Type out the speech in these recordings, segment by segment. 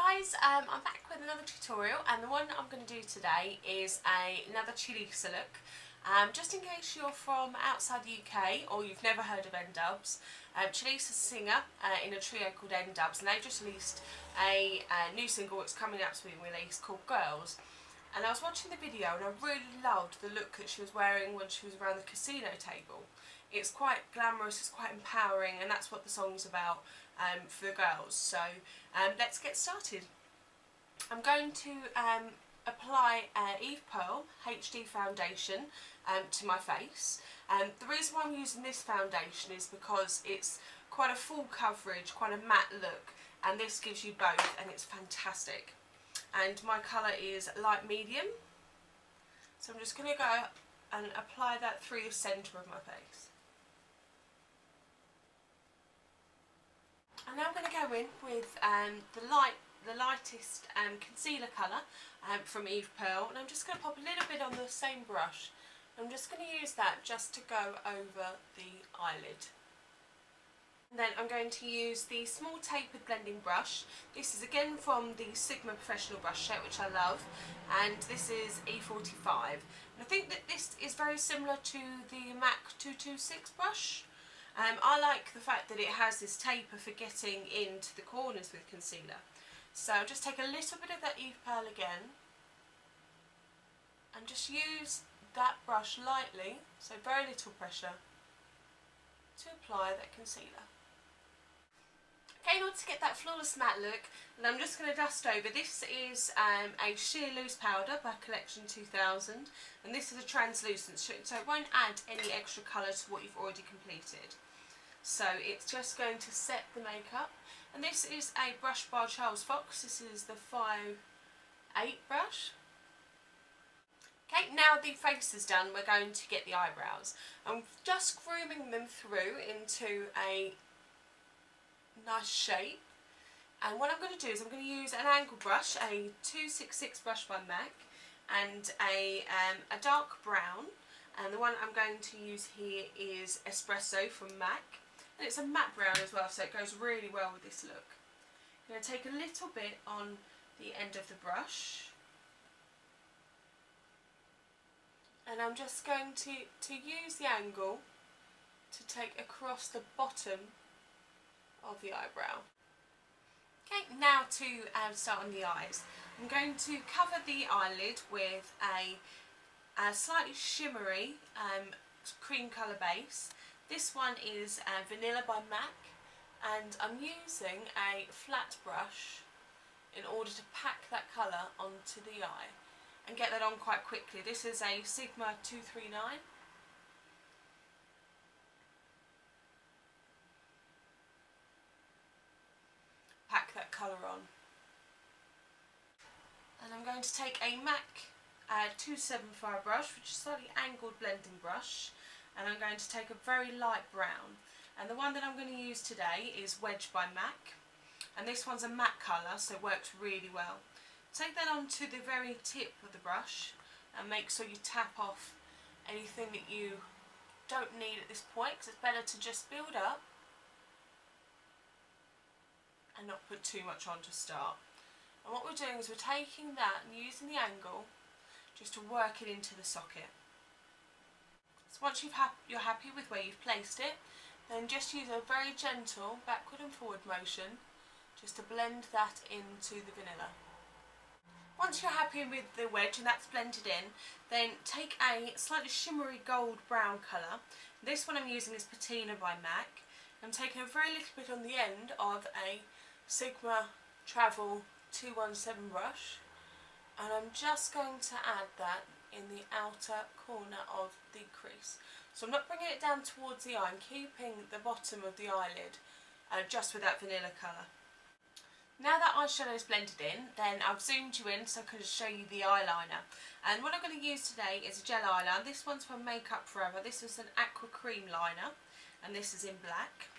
guys, I'm back with another tutorial, and the one I'm going to do today is another Tulisa look. Just in case you're from outside the UK or you've never heard of ndubz, Tulisa's a singer in a trio called ndubz, and they've just released a new single that's coming up to be released called Girls. And I was watching the video and I really loved the look that she was wearing when she was around the casino table. It's quite glamorous, it's quite empowering, and that's what the song's about for the girls. So let's get started. I'm going to apply Eve Pearl HD foundation to my face. The reason why I'm using this foundation is because it's quite a full coverage, quite a matte look, and this gives you both, and it's fantastic. And my colour is light medium, so I'm just going to go and apply that through the centre of my face. And now I'm going to go in with the lightest concealer colour from Eve Pearl, and I'm just going to pop a little bit on the same brush. I'm just going to use that just to go over the eyelid. And then I'm going to use the small tapered blending brush. This is again from the Sigma Professional brush set, which I love, and this is E45. And I think that this is very similar to the MAC 226 brush. I like the fact that it has this taper for getting into the corners with concealer. So I'll just take a little bit of that Eve Pearl again and just use that brush lightly, so very little pressure, to apply that concealer. Okay, in order to get that flawless matte look, and I'm just going to dust over. This is a sheer loose powder by Collection 2000, and this is a translucent, so it won't add any extra colour to what you've already completed. So it's just going to set the makeup, and this is a brush by Charles Fox. This is the 5-8 brush. Okay, now the face is done, we're going to get the eyebrows. I'm just grooming them through into a nice shape, and what I'm going to do is I'm going to use an angle brush, a 266 brush by MAC, and a dark brown, and the one I'm going to use here is Espresso from MAC, and it's a matte brown as well, so it goes really well with this look. I'm going to take a little bit on the end of the brush, and I'm just going to use the angle to take across the bottom of the eyebrow. Okay, now to start on the eyes. I'm going to cover the eyelid with a slightly shimmery cream colour base. This one is Vanilla by MAC, and I'm using a flat brush in order to pack that colour onto the eye and get that on quite quickly. This is a Sigma 239. Pack that colour on. And I'm going to take a MAC 275 brush, which is a slightly angled blending brush, and I'm going to take a very light brown. And the one that I'm going to use today is Wedge by MAC, and this one's a matte colour, so it works really well. Take that onto the very tip of the brush and make sure you tap off anything that you don't need at this point, because it's better to just build up and not put too much on to start. And what we're doing is we're taking that and using the angle just to work it into the socket. So once you're happy with where you've placed it, then just use a very gentle backward and forward motion just to blend that into the vanilla. Once you're happy with the wedge and that's blended in, then take a slightly shimmery gold brown colour. This one I'm using is Patina by MAC. I'm taking a very little bit on the end of a Sigma Travel 217 brush, and I'm just going to add that in the outer corner of the crease. So I'm not bringing it down towards the eye, I'm keeping the bottom of the eyelid just with that vanilla colour. Now that eyeshadow is blended in, then I've zoomed you in so I can show you the eyeliner. And what I'm going to use today is a gel eyeliner. This one's from Makeup Forever. This is an aqua cream liner, and this is in black.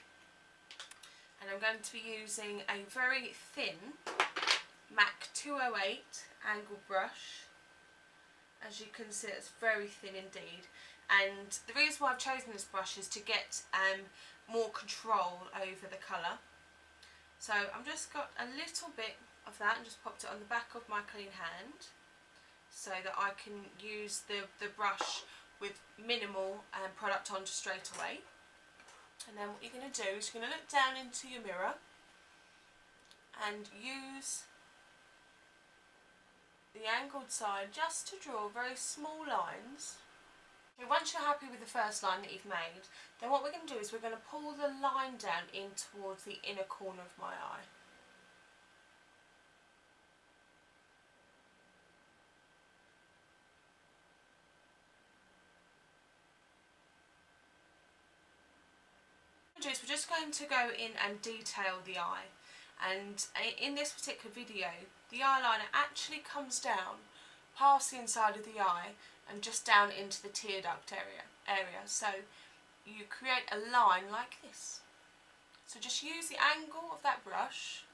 And I'm going to be using a very thin MAC 208 angle brush. As you can see, it's very thin indeed. And the reason why I've chosen this brush is to get more control over the colour. So I've just got a little bit of that and just popped it on the back of my clean hand so that I can use the brush with minimal product on straight away. And then what you're going to do is you're going to look down into your mirror and use the angled side just to draw very small lines. Okay, once you're happy with the first line that you've made, then what we're going to do is we're going to pull the line down in towards the inner corner of my eye. We're just going to go in and detail the eye, and in this particular video the eyeliner actually comes down past the inside of the eye and just down into the tear duct area, so you create a line like this. So just use the angle of that brush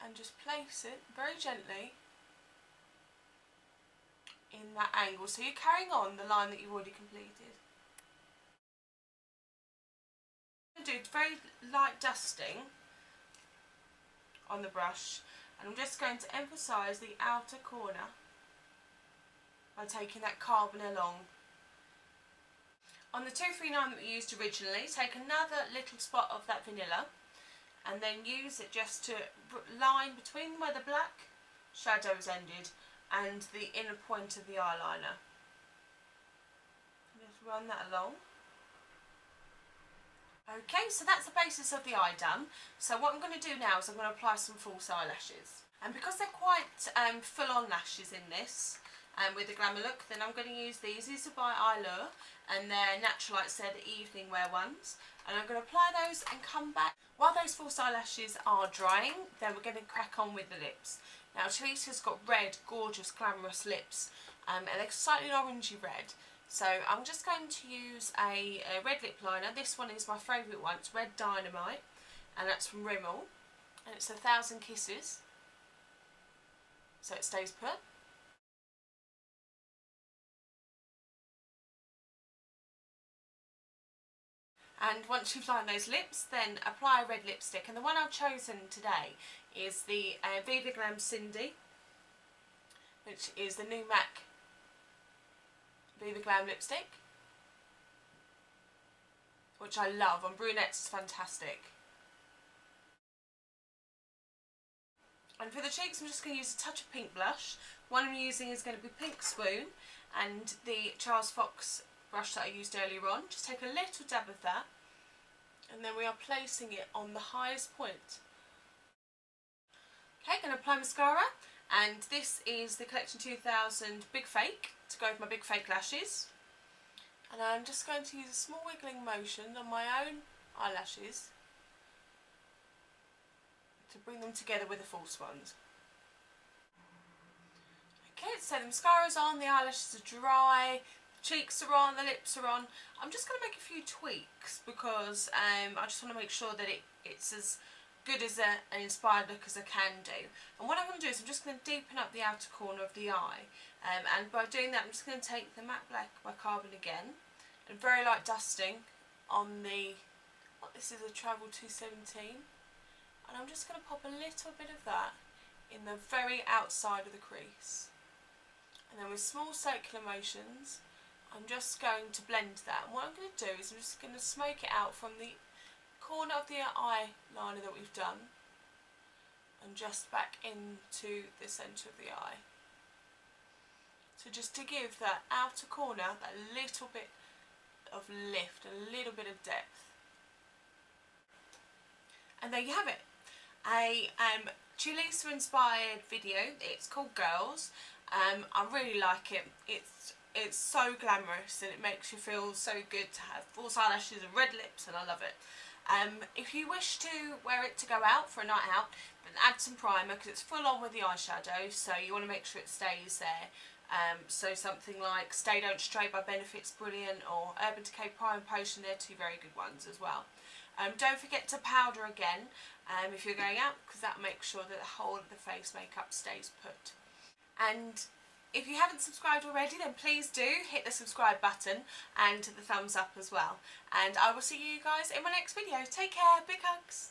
and just place it very gently in that angle, so you're carrying on the line that you've already completed. Do very light dusting on the brush, and I'm just going to emphasise the outer corner by taking that carbon along. On the 239 that we used originally, take another little spot of that vanilla and then use it just to line between where the black shadows ended and the inner point of the eyeliner. Just run that along. Okay, so that's the basis of the eye done. So what I'm going to do now is I'm going to apply some false eyelashes. And because they're quite full-on lashes in this, with the glamour look, then I'm going to use these. These are by Eyelure, and they're natural, like I said, evening wear ones. And I'm going to apply those and come back. While those false eyelashes are drying, then we're going to crack on with the lips. Now, Tulisa's got red, gorgeous, glamorous lips, and they're slightly orangey red. So I'm just going to use a red lip liner. This one is my favourite one. It's Red Dynamite, and that's from Rimmel, and it's 1,000 Kisses, so it stays put. And once you've lined those lips, then apply a red lipstick, and the one I've chosen today is the Viva Glam Cindy, which is the new MAC Viva Glam lipstick, which I love. On brunettes, it's fantastic. And for the cheeks, I'm just going to use a touch of pink blush. One I'm using is going to be Pink Swoon, and the Charles Fox brush that I used earlier on. Just take a little dab of that, and then we are placing it on the highest point. Okay, going to apply mascara, and this is the Collection 2000 Big Fake to go with my Big Fake lashes. And I'm just going to use a small wiggling motion on my own eyelashes to bring them together with the false ones. Okay, so the mascara's on, the eyelashes are dry, the cheeks are on, the lips are on. I'm just going to make a few tweaks because I just want to make sure that it's as good as an inspired look as I can do. And what I'm going to do is I'm just going to deepen up the outer corner of the eye, and by doing that I'm just going to take the matte black by Carbon again and very light dusting on the, this is a Travel 217, and I'm just going to pop a little bit of that in the very outside of the crease, and then with small circular motions I'm just going to blend that. And what I'm going to do is I'm just going to smoke it out from the corner of the eyeliner that we've done and just back into the centre of the eye. So just to give that outer corner that little bit of lift, a little bit of depth. And there you have it. A Tulisa inspired video. It's called Girls. I really like it. It's so glamorous and it makes you feel so good to have false eyelashes and red lips, and I love it. If you wish to wear it to go out for a night out, then add some primer because it's full on with the eyeshadow, so you want to make sure it stays there. So something like Stay Don't Stray by Benefit's brilliant, or Urban Decay Prime Potion, they're two very good ones as well. Don't forget to powder again if you're going out, because that makes sure that the whole of the face makeup stays put. And if you haven't subscribed already, then please do hit the subscribe button and the thumbs up as well. And I will see you guys in my next video. Take care, big hugs.